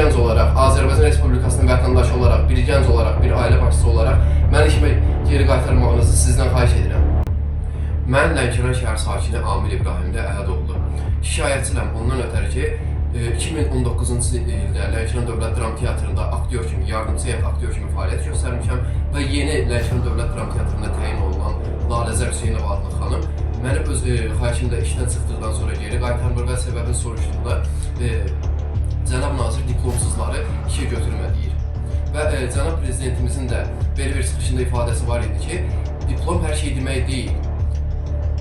gənc olaraq, Azərbaycan Respublikasının vətəndaşı olaraq, bir gənc olaraq, bir ailə başçısı olaraq mən işimə geri qaytarmağınızı sizdən xahiş edirəm. Mən Lənkəran şəhər sakini Amil İbrahimli Əhədoğlu. Şikayətçiyəm ondan ötəri ki, 2019-cu ildə Lənkəran Dövlət Dram Teatrında aktyor kimi, yardımcı heyət aktyor kimi fəaliyyət göstərmişəm və yeni Lənkəran Dövlət Dram Teatrında təyin olunan Laləzər Hüseynova adlı xanım məni öz xahişimdə işdən çıxdıqdan sonra geri qaytarmır və səbəbini soruşduğunda Cənab Nazir diplomsuzları işə götürmədiyir. Və Cənab Prezidentimizin də belə bir çıxışında ifadəsi var idi ki, diplom hər şey demək deyil.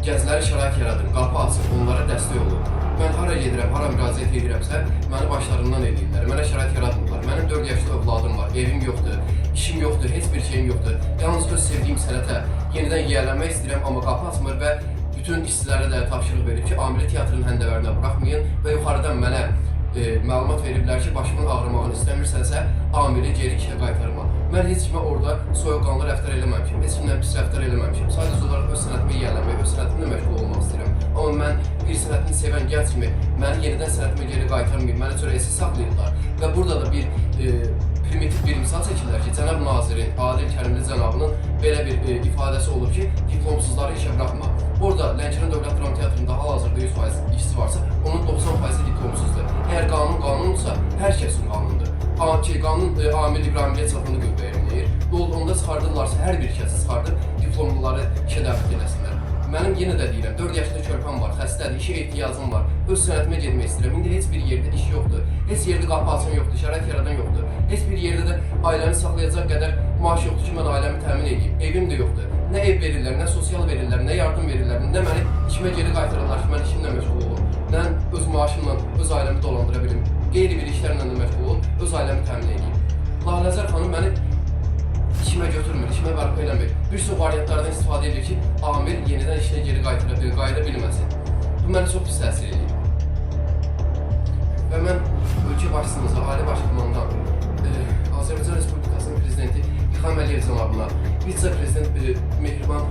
Gəncləri şərait yaradın, qapı açın, onlara dəstək olun. Mən hara gedirəm, hara müraciət edirəmsə, məni başlarından edirlər, mənə şərait yaratmırlar. Mənim 4 yaşlı övladım var, evim yoxdur, işim yoxdur, heç bir şeyim yoxdur. Yalnız öz sevdiyim sənətə yenidən yiyələnmək istəyirəm, amma qapı açmır və bütün işçilərə də tapşırıq verir ki, Amili Teatrın həndəvərinə buraxmayın və yuxarıdan mənə məlumat veriblər ki, başımın ağrımağını istəmirsənsə, Amili geri işə qaytarma. Mən heç kimə orada soyuqqanlı rəftar eləməmişim, heç kimdən pis rəftar eləməmişim. Sadəcə olaraq öz sənətimi yiyələnmək, öz sənətimlə məşğul olmaq istəyirəm. Amma mən bir sənətini sevən gənc kimi məni yenidən sənətimə geri qaytarmayıb, məni çörəsi saxlayırlar. Və burada da bir primitiv bir misal çəkirlər ki, Cənab Nazirin, Adil Kərimli cənabının belə bir ifadəsi olur ki, diplomsuzları işə buraxma. Orada Lənkəran Dövlət Dram Teatrında hal-hazırda 100% işçi varsa, onun 90% diplomsuzdur. Əgər qanun qanunsa, hər kəsin qanundur. Qanun Amil İbrahimliyə çatını qüvvələyir. Onda çıxardırlarsa, hər bir kəsi çıxardır, diplomluları işə dəvət eləsinlər. Mənim yenə də deyirəm, 4 yaşlı körpəm var, xəstədir, işə ehtiyacım var, öz sənətimə getmək istəyirəm. İndi heç bir yerdə iş yoxdur, heç yerdə qapı açan yoxdur, şərait yaradan yoxdur. Heç bir yerdə də ailəmi saxlayacaq qədər maaş yoxdur ki, mən ailəmi təmin edeyim. Evim də yoxdur. Nə ev verirlər, nə sosial verirlər, nə yardım verirlər, nə məni işimə geri qaytarırlar ki, mən işimlə məşğul olum. Nə öz maaşımla öz ailəmi dolandıra bilim, qeyri bir işlərlə də məşğul olum, öz ailəmi təmin edeyim. Laləzər xanım məni işimə götürmür, işimə bərpa eləmir. Bir çox variantlardan istifadə edir ki, Amil yenidən işinə geri qayıda bilməsin. Bu mənə çox pis təsir edir. Və mən ölkə başçımıza, ailə başqomandan, Azərbaycan Respublikasının Prezidenti İlham Əliyev cənabına, vitse-prezident Mehriban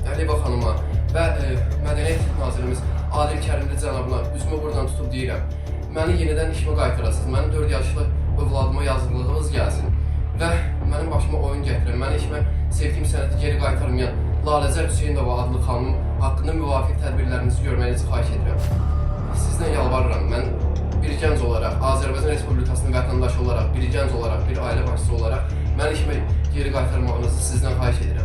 Əliyeva xanıma və Mədəniyyət Nazirimiz Adil Kərimli cənabına üzümü buradan tutub deyirəm. Məni yenidən işimə qaytarasınız, mənim 4 yaşlı övladıma yazıqlığınız gəlsin və mənim başıma oyun gətirən, mənə işimə sevdiyim sənəti geri qaytarmayan Laləzər Hüseynova adlı xanım haqqında müvafiq tədbirlərinizi görməyinizi xahiş edirəm. Sizdən yalvarıram, mən bir gənc olaraq, Azərbaycan Respublikasının vətəndaşı olaraq, bir gənc olaraq, bir ailə başçısı olaraq mən işimə geri qaytarmağınızı sizdən xahiş edirəm.